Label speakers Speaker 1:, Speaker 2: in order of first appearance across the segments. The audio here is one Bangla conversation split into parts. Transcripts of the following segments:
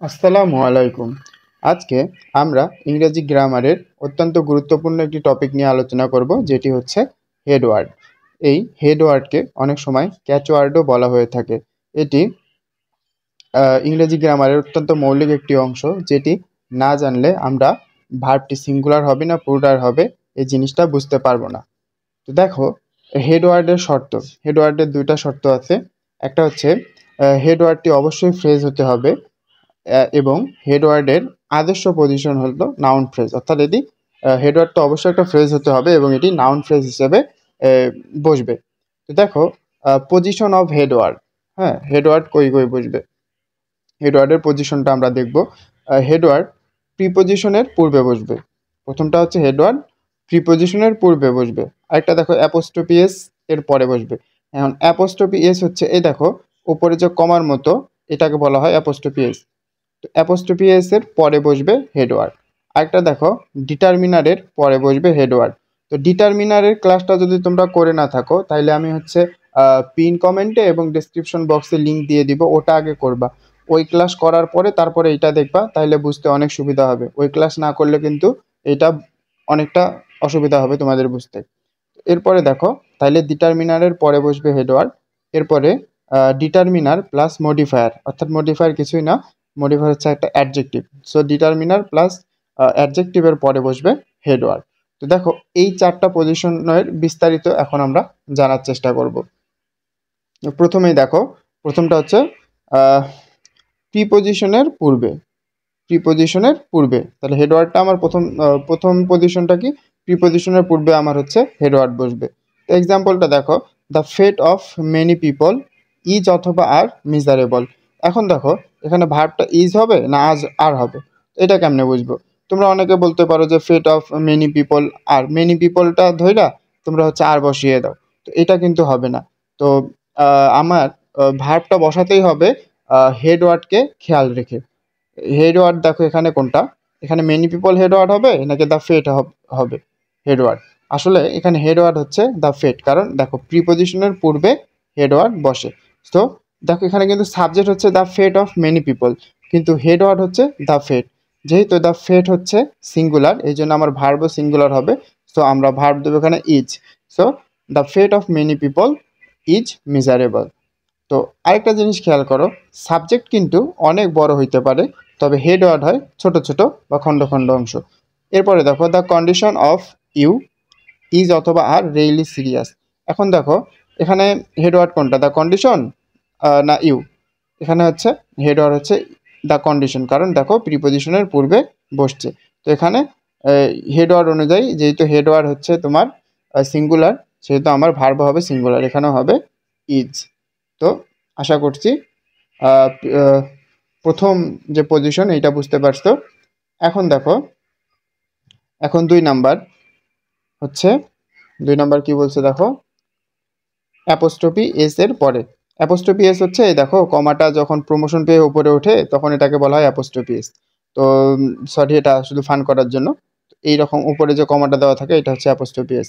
Speaker 1: আসসালামু আলাইকুম। আজকে আমরা ইংরেজি গ্রামারের অত্যন্ত গুরুত্বপূর্ণ একটি টপিক নিয়ে আলোচনা করব, যেটি হচ্ছে হেড ওয়ার্ড। এই হেড ওয়ার্ডকে অনেক সময় ক্যাচ ওয়ার্ডও বলা হয়ে থাকে। এটি ইংরেজি গ্রামারের অত্যন্ত মৌলিক একটি অংশ, যেটি না জানলে আমরা ভার্বটি সিঙ্গুলার হবে না প্লুরাল হবে এই জিনিসটা বুঝতে পারবো না। তো দেখো, হেড ওয়ার্ডের শর্ত। হেড ওয়ার্ডের দুইটা শর্ত আছে। একটা হচ্ছে হেড ওয়ার্ডটি অবশ্যই ফ্রেজ হতে হবে, এবং হেডওয়ার্ডের আদর্শ পজিশন হলো নাউন ফ্রেজ, অর্থাৎ এটি হেডওয়ার্ডটা অবশ্যই একটা ফ্রেজ হতে হবে এবং এটি নাউন ফ্রেজ হিসেবে বসবে। তো দেখো, পজিশন অফ হেডওয়ার্ড। হ্যাঁ, হেডওয়ার্ড কই কই বসবে, হেডওয়ার্ডের পজিশনটা আমরা দেখব। হেডওয়ার্ড প্রিপজিশনের পূর্বে বসবে। প্রথমটা হচ্ছে হেডওয়ার্ড প্রিপজিশনের পূর্বে বসবে। আরেকটা দেখো অ্যাপোস্ট্রফি এস এর পরে বসবে। এখন অ্যাপোস্ট্রফি এস হচ্ছে এই দেখো উপরে যে কমার মতো, এটাকে বলা হয় অ্যাপোস্ট্রফি এস। তো অ্যাপোস্ট্রফি এস এর পরে বসবে হেডওয়ার্ড। আরেকটা দেখো ডিটারমিনারের পরে বসবে হেডওয়ার্ড। তো ডিটারমিনারের ক্লাসটা যদি তোমরা করে না থাকো, তাহলে আমি হচ্ছে পিন কমেন্টে এবং ডেসক্রিপশন বক্সে লিঙ্ক দিয়ে দিব, ওটা আগে করবা। ওই ক্লাস করার পরে তারপরে এটা দেখবা, তাহলে বুঝতে অনেক সুবিধা হবে। ওই ক্লাস না করলে কিন্তু এটা অনেকটা অসুবিধা হবে তোমাদের বুঝতে। এরপরে দেখো, তাহলে ডিটারমিনারের পরে বসবে হেডওয়ার্ড। এরপরে ডিটারমিনার প্লাস মডিফায়ার, অর্থাৎ মডিফায়ার কিছুই না, মডিফায়ার হচ্ছে একটা অ্যাডজেক্টিভ। সো ডিটারমিনার প্লাস অ্যাডজেক্টিভের পরে বসবে হেডওয়ার্ড। তো দেখো, এই চারটা পজিশনের বিস্তারিত এখন আমরা জানার চেষ্টা করব। প্রথমেই দেখো, প্রথমটা হচ্ছে প্রিপজিশনের পূর্বে। প্রিপজিশনের পূর্বে, তাহলে হেডওয়ার্ডটা আমার প্রথম পজিশনটা কি, প্রিপজিশনের পূর্বে আমার হচ্ছে হেডওয়ার্ড বসবে। তো এক্সাম্পলটা দেখো, the fate of many people is অথবা আর মিজারেবল। এখন দেখো, এখানে ভার্বটা ইজ হবে না আর হবে, এটা কেমনে বুঝবো? তোমরা অনেকে বলতে পারো যে ফেট অফ মেনি পিপল, আর মেনি পিপলটা ধইরা তোমরা হচ্ছে আর বসিয়ে দাও, তো এটা কিন্তু হবে না। তো আমার ভার্বটা বসাতেই হবে হেডওয়ার্ডকে খেয়াল রেখে। হেডওয়ার্ড দেখো এখানে কোনটা, এখানে মেনি পিপল হেডওয়ার্ড হবে নাকি দ্য ফেট হবে হেডওয়ার্ড? আসলে এখানে হেডওয়ার্ড হচ্ছে দ্য ফেট, কারণ দেখো প্রিপজিশনের পূর্বে হেডওয়ার্ড বসে। তো দেখো এখানে কিন্তু সাবজেক্ট হচ্ছে the fate of many people, কিন্তু হেডওয়ার্ড হচ্ছে দ্য ফেট। যেহেতু দ্য ফেট হচ্ছে সিঙ্গুলার, এই জন্য আমার ভার্বও সিঙ্গুলার হবে। সো আমরা ভার্ব দেবো এখানে is. So the fate of many people is miserable. তো আরেকটা জিনিস খেয়াল করো, সাবজেক্ট কিন্তু অনেক বড় হইতে পারে, তবে হেড ওয়ার্ড হয় ছোট ছোট বা খণ্ড খণ্ড অংশ। এরপরে দেখো, the condition of you is অথবা আর রিয়েলি সিরিয়াস। এখন দেখো, এখানে হেড ওয়ার্ড কোনটা, দ্য কন্ডিশন না ইউ? এখানে হচ্ছে হেড ওয়ার্ড হচ্ছে দ্য কন্ডিশন, কারণ দেখো প্রিপজিশনের পূর্বে বসছে। তো এখানে হেড ওয়ার্ড অনুযায়ী, যেহেতু হেড ওয়ার্ড হচ্ছে তোমার সিঙ্গুলার, সেহেতু আমার ভার্ব হবে সিঙ্গুলার, এখানেও হবে ইজ। তো আশা করছি আহ, আহ, প্রথম যে পজিশন এইটা বুঝতে পারছো। এখন দেখো, এখন দুই নাম্বার কি বলছে দেখো, অ্যাপোস্ট্রফি এস এর পরে। অ্যাপোস্ট্রফি এস হচ্ছে এই দেখো কমাটা যখন প্রমোশন পেয়ে উপরে ওঠে তখন এটাকে বলা হয় অ্যাপোস্ট্রফি এস। তো সরি, এটা শুধু ফান করার জন্য। এইরকম উপরে যে কমাটা দেওয়া থাকে এটা হচ্ছে অ্যাপোস্ট্রফি এস।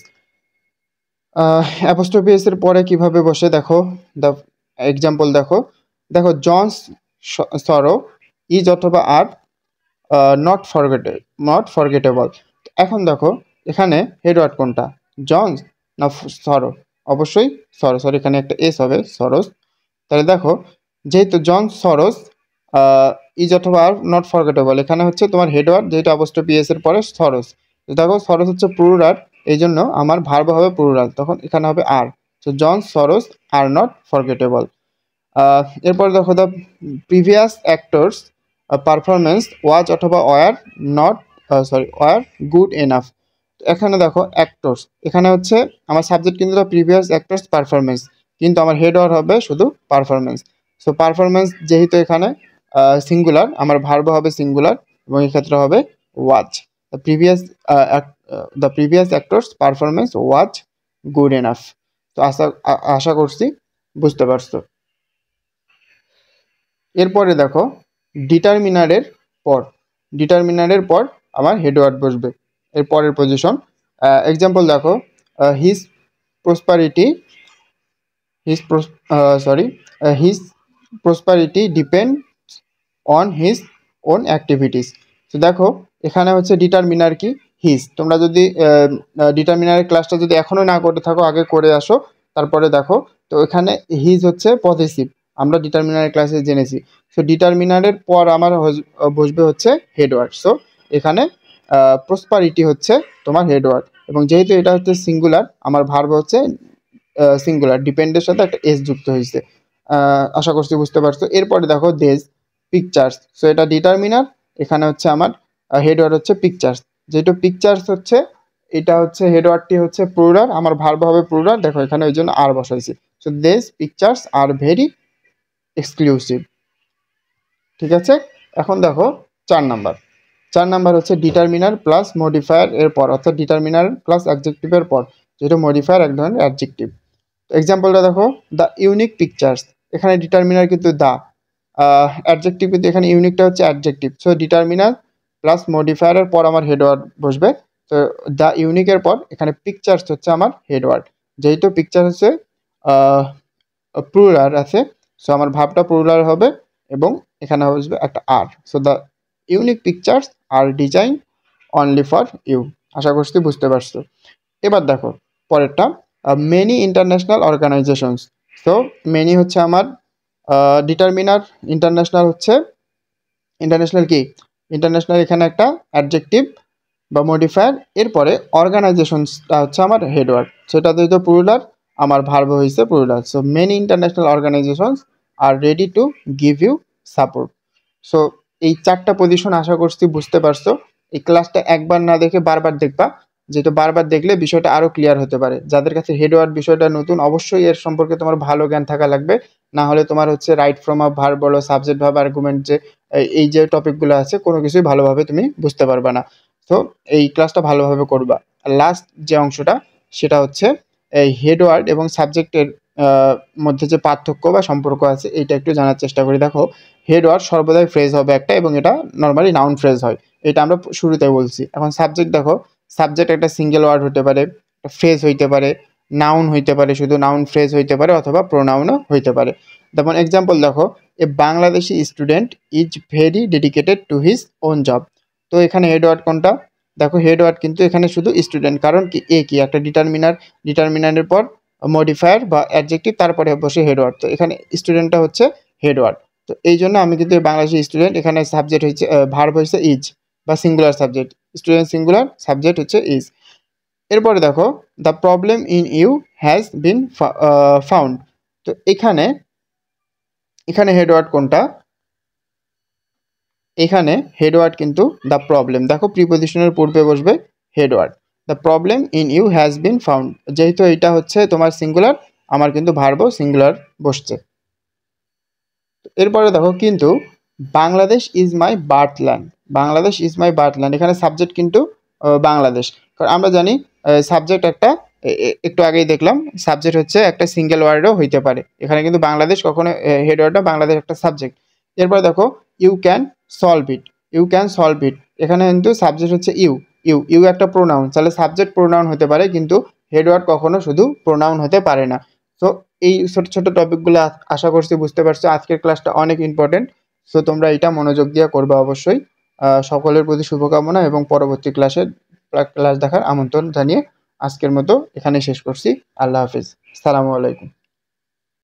Speaker 1: অ্যাপোস্ট্রফি এস এর পরে কিভাবে বসে দেখো, দ্য এক্সাম্পল দেখো। দেখো, জনস সরো ইজ অথবা আর নট ফরগেটেবল। এখন দেখো, এখানে হেডওয়ার্ড কোনটা, জনস না সরো? অবশ্যই সরো, সরি এখানে একটা এস হবে, সরোস। তাহলে দেখো, যেহেতু জন সরোস ইজ অথবা আর নট ফরগেটেবল, এখানে হচ্ছে তোমার হেডওয়ার্ড যেহেতু অ্যাপোস্ট্রফি এস এর পরে সরোস। দেখো সরোস হচ্ছে প্লুরাল, এই জন্য আমার ভার্ব হবে প্লুরাল, তখন এখানে হবে are. So John sorrows are not forgettable. এরপর দেখো, the previous actors performance was অথবা were not were good enough. এখানে দেখো অ্যাক্টরস, এখানে হচ্ছে আমার সাবজেক্ট কিন্তু দ্য প্রিভিয়াস অ্যাক্টরস পারফরমেন্স, কিন্তু আমার হেড ওয়ার হবে শুধু পারফরমেন্স। সো পারফরমেন্স যেহেতু এখানে সিঙ্গুলার, আমার ভার্ব হবে সিঙ্গুলার এবং এক্ষেত্রে হবে was. The previous the previous actors performance was good enough. তো আশা করছি বুঝতে পারছো। এরপরে দেখো, ডিটারমিনারের পর ডিটারমিনারের পর আমার হেডওয়ার্ড বসবে, এর পরের পজিশন। এক্সাম্পল দেখো, his prosperity his sorry his prosperity depend on his own activities. তো দেখো এখানে হচ্ছে ডিটারমিনার কি, হিজ। তোমরা যদি ডিটারমিনারের ক্লাসটা যদি এখনও না করে থাকো আগে করে আসো, তারপরে দেখো। তো এখানে হিজ হচ্ছে পজেসিভ, আমরা ডিটারমিনারের ক্লাসে জেনেছি। সো ডিটারমিনারের পর আমার বসবে হচ্ছে হেডওয়ার্ড। সো এখানে প্রসপারিটি হচ্ছে তোমার হেডওয়ার্ড, এবং যেহেতু এটা হচ্ছে সিঙ্গুলার, আমার ভার্ব হচ্ছে সিঙ্গুলার, ডিপেন্ডের সাথে একটা এস যুক্ত হয়েছে। আশা করছি বুঝতে পারছো। এরপরে দেখো দেজ পিকচার্স। সো এটা ডিটারমিনার, এখানে হচ্ছে আমার হেডওয়ার্ড হচ্ছে পিকচার্স। যেহেতু পিকচার্স হচ্ছে, এটা হচ্ছে হেডওয়ার্ডটি হচ্ছে প্লুরাল, আমার ভার্ব হবে প্লুরাল, দেখো এখানে ওই জন্য আর বসাইছি। So these pictures are very exclusive. ঠিক আছে, এখন দেখো 4 নাম্বার। 4 নাম্বার হচ্ছে ডিটারমিনার প্লাস মডিফায়ার এর পর, অর্থাৎ ডিটারমিনার প্লাস অ্যাডজেক্টিভের পর, যেটা মডিফায়ার এক ধরনের অ্যাডজেক্টিভ। এক্সাম্পলটা দেখো, দ্য ইউনিক পিকচার্স, এখানে ডিটারমিনার কিন্তু দ্য, অ্যাডজেক্টিভ কিন্তু এখানে ইউনিকটা হচ্ছে অ্যাডজেক্টিভ। সো ডিটারমিনার প্লাস মডিফায়ারের পর আমার হেডওয়ার্ড বসবে। তো দ্য ইউনিকের পর এখানে পিকচার্স হচ্ছে আমার হেডওয়ার্ড, যেহেতু পিকচার হচ্ছে প্লুরাল আছে, সো আমার ভাবটা প্লুরাল হবে, এবং এখানে বসবে একটা are. So the unique pictures are design only for you. আশা করছি বুঝতে পারছো। এবার দেখো পরেরটা, many international organisations. So many হচ্ছে আমার ডিটারমিনার, ইন্টারন্যাশনাল হচ্ছে, ইন্টারন্যাশনাল কি, ইন্টারন্যাশনাল এখানে একটা অ্যাডজেক্টিভ বা মডিফায়ার, এরপরে অর্গানাইজেশনসটা হচ্ছে আমার হেডওয়ার্ড, সেটা যেহেতু প্লুরাল, আমার ভার্ব হয়েছে plural. So many international organisations are ready to give you support. সো এই 4টা পজিশন আশা করছি বুঝতে পারছো। এই ক্লাসটা একবার না দেখে বারবার দেখবা, যেহেতু বারবার দেখলে বিষয়টা আরও ক্লিয়ার হতে পারে। যাদের কাছে হেডওয়ার্ড বিষয়টা নতুন, অবশ্যই এর সম্পর্কে তোমার ভালো জ্ঞান থাকা লাগবে, না হলে তোমার হচ্ছে রাইট ফ্রম আ ভার্ব বলো, সাবজেক্ট ভার্ব আর্গুমেন্ট, যে এই যে টপিকগুলো আছে কোনো কিছুই ভালোভাবে তুমি বুঝতে পারবে না। তো এই ক্লাসটা ভালোভাবে করবা। আর লাস্ট যে অংশটা, সেটা হচ্ছে এই হেডওয়ার্ড এবং সাবজেক্টের মধ্যে যে পার্থক্য বা সম্পর্ক আছে, এইটা একটু জানার চেষ্টা করি। দেখো হেডওয়ার্ড সর্বদাই ফ্রেজ হবে একটা, এবং এটা নর্মালি নাউন ফ্রেজ হয়, এটা আমরা শুরুতে বলছি। এখন সাবজেক্ট দেখো, সাবজেক্ট একটা সিঙ্গেল ওয়ার্ড হতে পারে, একটা ফ্রেজ হইতে পারে, নাউন হইতে পারে, শুধু নাউন ফ্রেজ হইতে পারে, অথবা প্রোনাউনও হইতে পারে। যেমন এক্সাম্পল দেখো, a Bangladeshi student is very dedicated to his own job. তো এখানে হেডওয়ার্ড কোনটা, দেখো হেডওয়ার্ড কিন্তু এখানে শুধু স্টুডেন্ট, কারণ কি এ কি একটা ডিটারমিনার, ডিটারমিনারের পর মডিফায়ার বা অ্যাডজেক্টিভ, তারপরে বসে হেডওয়ার্ড। তো এখানে স্টুডেন্টটা হচ্ছে হেডওয়ার্ড। তো এই জন্য আমি কিন্তু বাংলাদেশি স্টুডেন্ট, এখানে সাবজেক্ট হচ্ছে ভার্ব হচ্ছে ইজ বা singular subject, student singular, subject হচ্ছে ইজ। এরপরে দেখো, the problem in you has been found. তো এখানে এখানে হেডওয়ার্ড কোনটা, এখানে হেডওয়ার্ড কিন্তু দ্য প্রবলেম, দেখো প্রিপোজিশনের পূর্বে বসবে headword. The problem in you has been found, যেহেতু এটা হচ্ছে তোমার সিঙ্গুলার, আমার কিন্তু ভার্বও সিঙ্গুলার বসছে। এরপরে দেখো, কিন্তু Bangladesh is my birthland, Bangladesh is my birthland, এখানে সাবজেক্ট কিন্তু বাংলাদেশ। কারণ আমরা জানি সাবজেক্ট একটা, একটু আগেই দেখলাম সাবজেক্ট হচ্ছে একটা সিঙ্গেল ওয়ার্ডও হইতে পারে, এখানে কিন্তু বাংলাদেশ কখনো হেড ওয়ার্ডটা, বাংলাদেশ একটা সাবজেক্ট। এরপর দেখো, you can solve it, you can solve it, এখানে কিন্তু সাবজেক্ট হচ্ছে ইউ, ইউ ইউ একটা প্রোনাউন, তাহলে সাবজেক্ট প্রোনাউন হতে পারে, কিন্তু হেড ওয়ার্ড কখনো শুধু প্রোনাউন হতে পারে না। তো এই ছোট ছোট টপিকগুলো আশা করছি বুঝতে পারছো। আজকের ক্লাসটা অনেক ইম্পর্টেন্ট, সো তোমরা এটা মনোযোগ দিয়ে করবে অবশ্যই। সকলের প্রতি শুভকামনা, এবং পরবর্তী ক্লাস দেখার আমন্ত্রণ জানিয়ে আজকের মতো এখানে শেষ করছি। আল্লাহ হাফিজ, আসসালামু আলাইকুম।